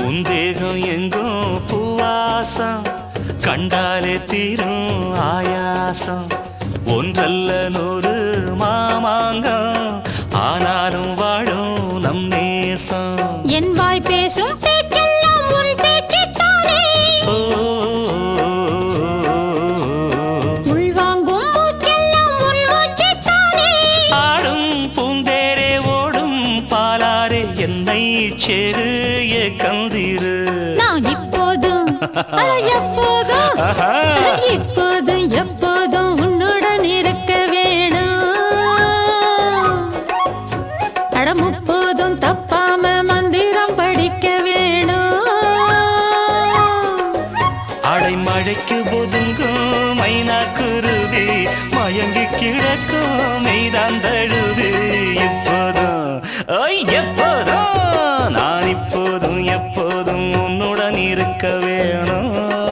உந்தேகம் எங்கும் பூவாசம் கண்டாலே தீரும் ஆயாசம் ஒன்றல்ல நூறு மாமாங்கம் ஆனாலும் வாழும் நம் நேசம் என் வாய் பேசும் பேச்செல்லாம் உன் பேச்சுத்தானே உள்வாங்கும் மூச்செல்லாம் உன் மூச்சுத்தானே ஆடும் பூந்தேரே ஓடும் பாலாரே என்னை சேரு கந்திரு நான் இப்போதும் எப்போதும் இப்போதும் எப்போதும் உன்னுடன் இருக்க வேணும் முப்போதும் தப்பாம மந்திரம் படிக்க வேணும் அடைமழைக்கு ஒதுங்கும் மைனா குருவி மயங்கி கிடக்கும் மெய்தான் தழுவி இப்போதும் எப்போதும் நான் இப்போதும் எப்போதும் உன்னுடன் இருக்க வேணும்